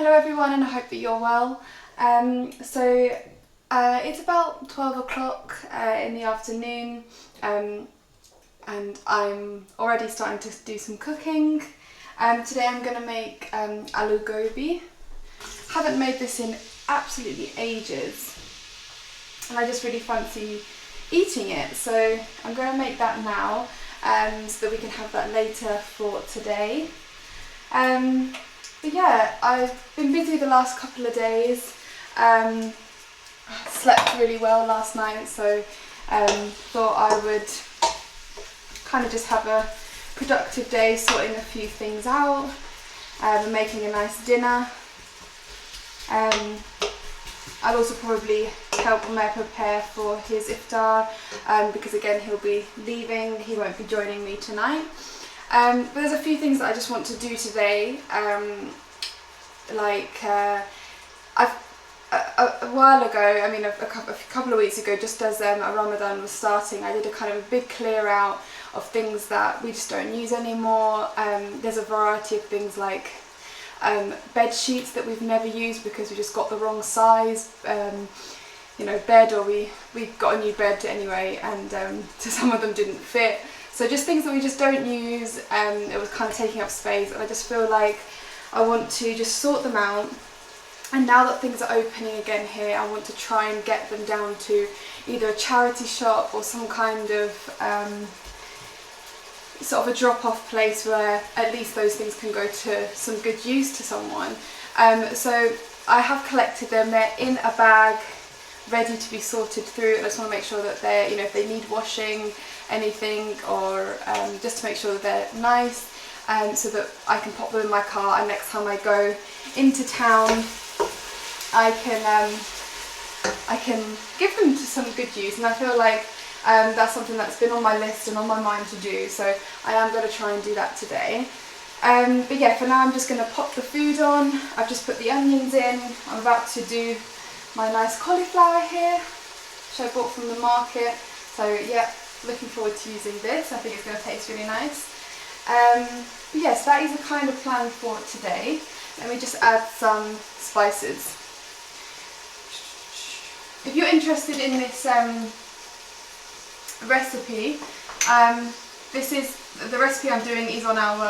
Hello everyone, and I hope that you're well. It's about 12 o'clock in the afternoon, and I'm already starting to do some cooking. Today I'm going to make Aloo Gobi. Haven't made this in absolutely ages, and I just really fancy eating it, so I'm going to make that now so that we can have that later for today. But yeah, I've been busy the last couple of days. Slept really well last night, so thought I would kind of just have a productive day sorting a few things out and making a nice dinner. I'll also probably help Umair prepare for his Iftar because again he'll be leaving, he won't be joining me tonight. But there's a few things that I just want to do today. A while ago, I mean a couple of weeks ago, just as Ramadan was starting, I did a kind of a big clear out of things that we just don't use anymore. There's a variety of things like bed sheets that we've never used because we just got the wrong size, bed, or we got a new bed anyway, and so some of them didn't fit. So just things that we just don't use, it was kind of taking up space, and I just feel like I want to just sort them out. And now that things are opening again here, I want to try and get them down to either a charity shop or some kind of sort of a drop-off place where at least those things can go to some good use to someone. So I have collected them, they're in a bag ready to be sorted through. I just want to make sure that they're, if they need washing, anything, or just to make sure that they're nice, so that I can pop them in my car, and next time I go into town I can give them to some good use. And I feel like that's something that's been on my list and on my mind to do, so I am going to try and do that today. But yeah, for now I'm just going to pop the food on. I've just put the onions in. I'm about to do my nice cauliflower here, which I bought from the market. So yeah, looking forward to using this. I think it's going to taste really nice. Yes, that is the kind of plan for today. Let me just add some spices. If you're interested in this recipe, the recipe I'm doing is on our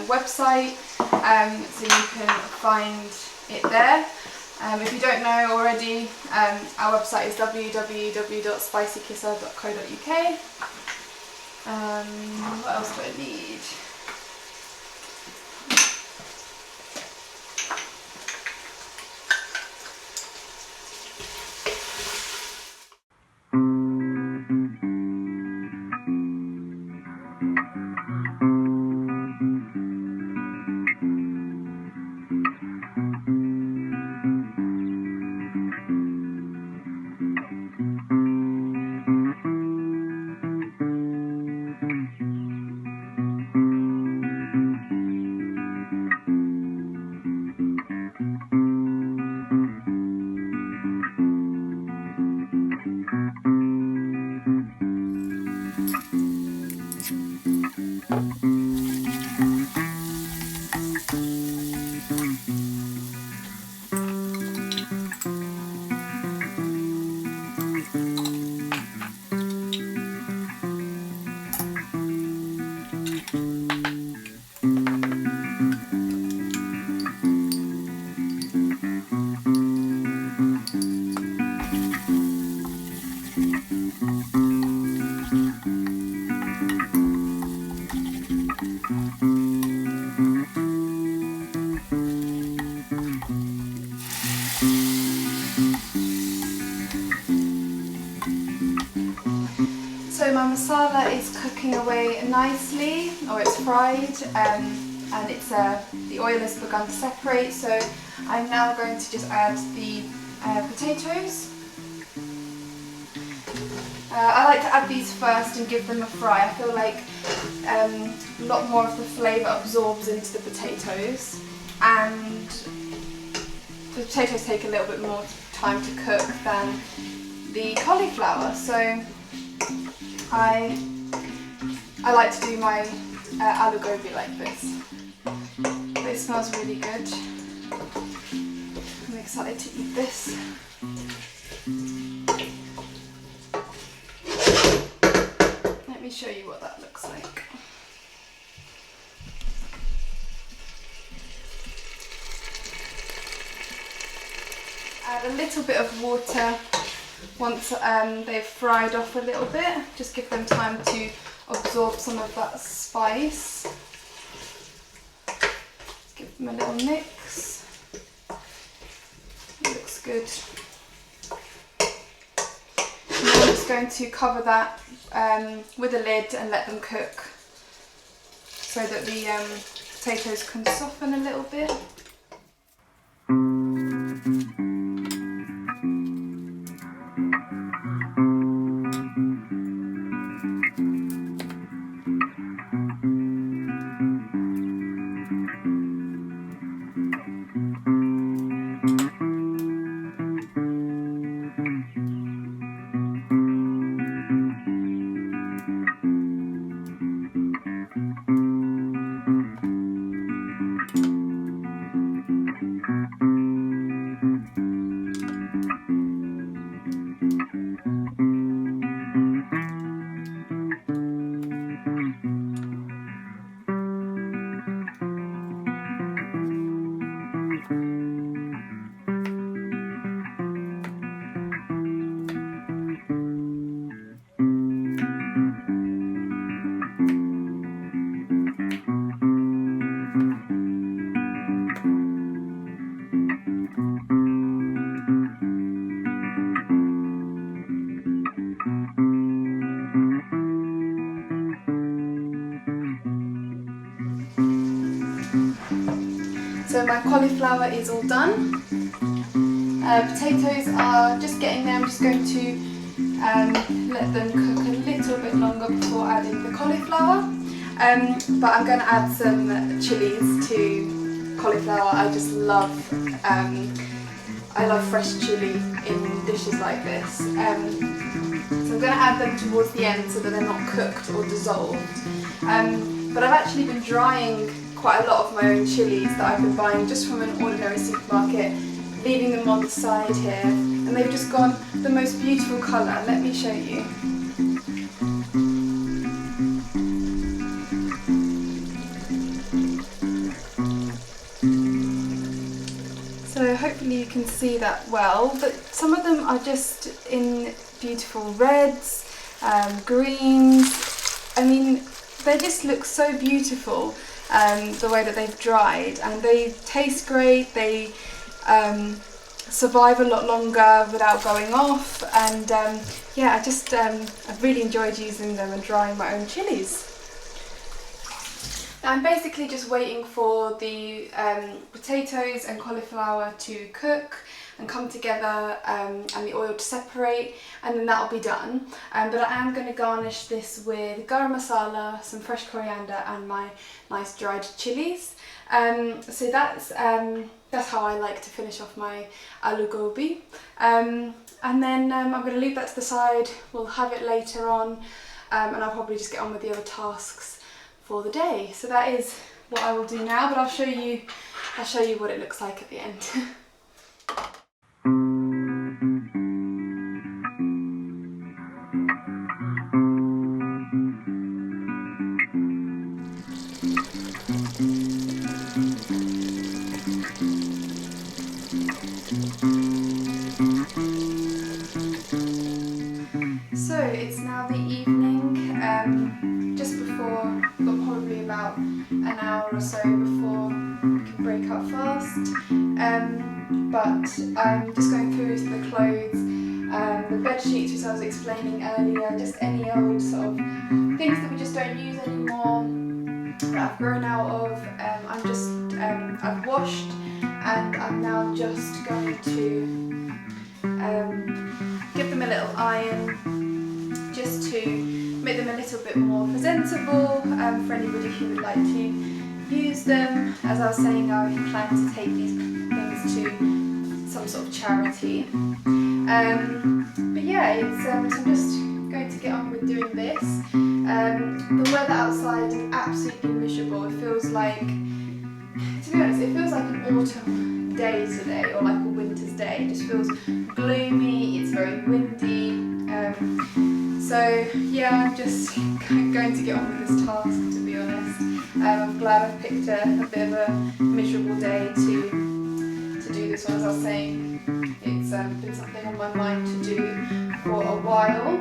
website, so you can find it there. If you don't know already, our website is www.spicyqissah.co.uk. What else do I need? So my masala is cooking away nicely, or it's fried, and the oil has begun to separate. So I'm now going to just add the potatoes. I like to add these first and give them a fry. I feel like a lot more of the flavour absorbs into the potatoes, and the potatoes take a little bit more time to cook than the cauliflower. So I like to do my aloo gobi like this. It smells really good. I'm excited to eat this. Let me show you what that looks like. Add a little bit of water once they've fried off a little bit. Just give them time to absorb some of that spice. Give them a little mix. It looks good. And then I'm just going to cover that with a lid and let them cook so that the potatoes can soften a little bit. So my cauliflower is all done. Potatoes are just getting there. I'm just going to let them cook a little bit longer before adding the cauliflower. But I'm going to add some chilies to cauliflower. I just love, I love fresh chili in dishes like this. So I'm going to add them towards the end so that they're not cooked or dissolved. But I've actually been drying quite a lot of my own chilies that I've been buying just from an ordinary supermarket, leaving them on the side here, and they've just gone the most beautiful colour. Let me show you. So hopefully you can see that well, but some of them are just in beautiful reds, greens. I mean, they just look so beautiful. The way that they've dried, and they taste great. They survive a lot longer without going off, and yeah, I've really enjoyed using them and drying my own chilies. I'm basically just waiting for the potatoes and cauliflower to cook and come together, and the oil to separate, and then that'll be done. But I am going to garnish this with garam masala, some fresh coriander, and my nice dried chilies. So that's how I like to finish off my aloo gobi. And then I'm going to leave that to the side. We'll have it later on, and I'll probably just get on with the other tasks for the day. So that is what I will do now, but I'll show you what it looks like at the end. So it's now the evening, just before, but probably about an hour or so before we can break our fast. But I'm just going through the clothes, the bed sheets, which I was explaining earlier, just any old sort of things that we just don't use anymore, that I've grown out of. I've washed, and I'm now just going to give them a little iron, just to make them a little bit more presentable for anybody who would like to use them. As I was saying, I plan to take these things to some sort of charity. But yeah, so I'm just going to get on with doing this. The weather outside is absolutely miserable. It feels like To be honest, it feels like an autumn day today, or like a winter's day. It just feels gloomy, it's very windy. So yeah, I'm just going to get on with this task, to be honest. I'm glad I've picked a bit of a miserable day to do this one. As I was saying, it's been something on my mind to do for a while.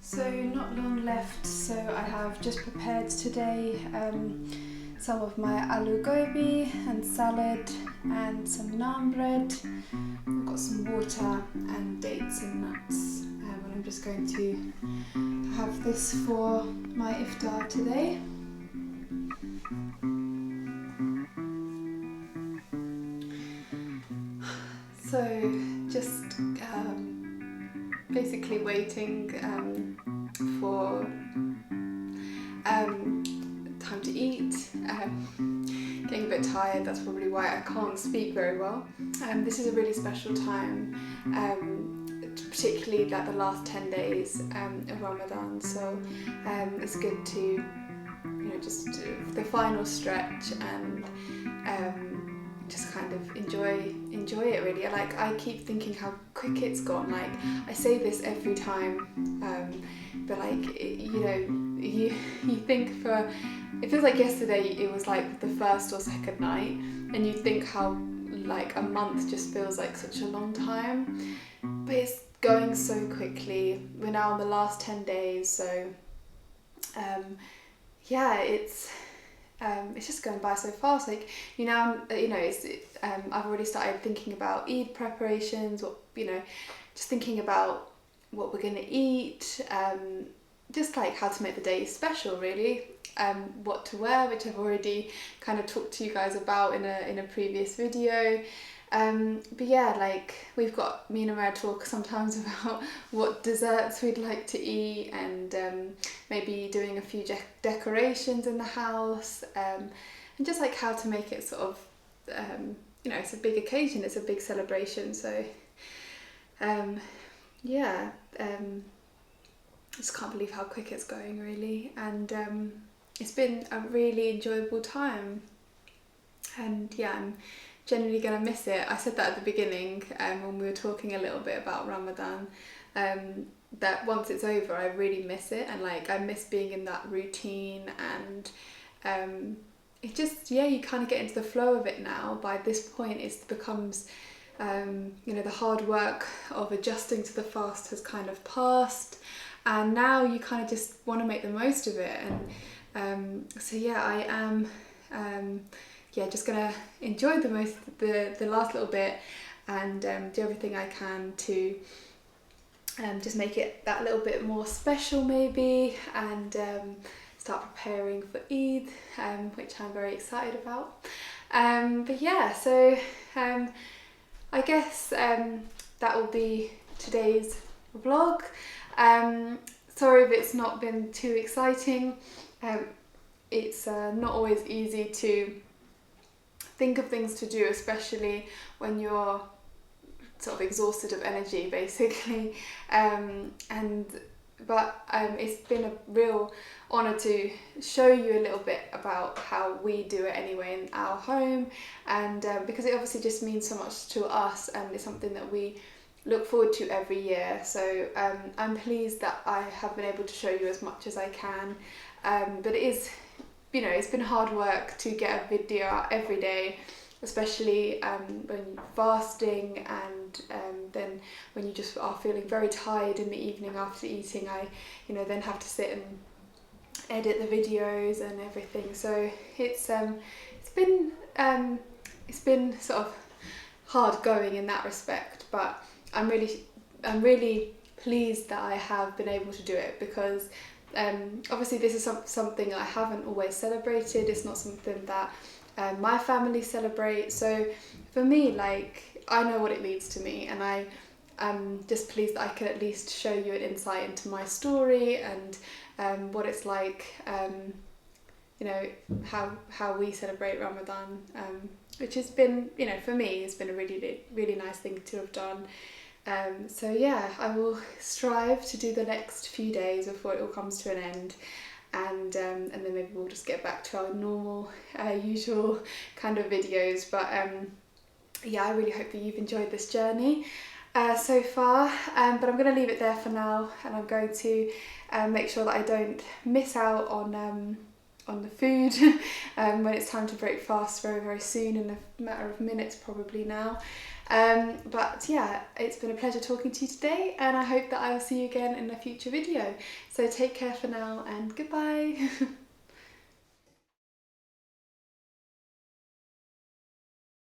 So not long left, so I have just prepared today some of my aloo gobi and salad and some naan bread. I've got some water and dates and nuts, and I'm just going to have this for my iftar today. So just basically waiting for time to eat, getting a bit tired, that's probably why I can't speak very well. This is a really special time, particularly like the last 10 days of Ramadan, so it's good to, just do the final stretch and just kind of enjoy it really. I keep thinking how quick it's gone. Like, I say this every time, but you think it feels like yesterday it was like the first or second night, and you think how like a month just feels like such a long time, but it's going so quickly. We're now on the last 10 days, so it's just going by so fast. I've already started thinking about Eid preparations, just thinking about what we're going to eat, just like how to make the day special really, what to wear, which I've already kind of talked to you guys about in a previous video. But yeah, we've got, me and Amara talk sometimes about what desserts we'd like to eat, and maybe doing a few decorations in the house, and just like how to make it sort of, it's a big occasion, it's a big celebration, so just can't believe how quick it's going really, and it's been a really enjoyable time, and yeah, I'm generally going to miss it. I said that at the beginning when we were talking a little bit about Ramadan, that once it's over I really miss it, and I miss being in that routine, and it just, you kind of get into the flow of it now. By this point it becomes the hard work of adjusting to the fast has kind of passed, and now you kind of just want to make the most of it, and I am just gonna enjoy the last little bit, and do everything I can to just make it that little bit more special maybe, and start preparing for Eid, which I'm very excited about. I guess that will be today's vlog. Sorry if it's not been too exciting. It's not always easy to think of things to do, especially when you're sort of exhausted of energy basically, and but it's been a real honour to show you a little bit about how we do it anyway in our home, and because it obviously just means so much to us, and it's something that we look forward to every year. So I'm pleased that I have been able to show you as much as I can, but it is, you know, it's been hard work to get a video out every day, especially when you're fasting, and then when you just are feeling very tired in the evening after eating. I, you know, then have to sit and edit the videos and everything. So it's been sort of hard going in that respect, but I'm really pleased that I have been able to do it, because obviously this is something I haven't always celebrated. It's not something that my family celebrate. So for me, like, I know what it means to me, and I'm just pleased that I can at least show you an insight into my story and what it's like, you know, how we celebrate Ramadan, which has been, you know, for me, it's been a really nice thing to have done. So yeah, I will strive to do the next few days before it all comes to an end, and then maybe we'll just get back to our normal, usual kind of videos. But yeah, I really hope that you've enjoyed this journey so far, but I'm going to leave it there for now, and I'm going to make sure that I don't miss out on the food when it's time to break fast very soon, in a matter of minutes probably now. But yeah, it's been a pleasure talking to you today, and I hope that I will see you again in a future video. So take care for now, and goodbye.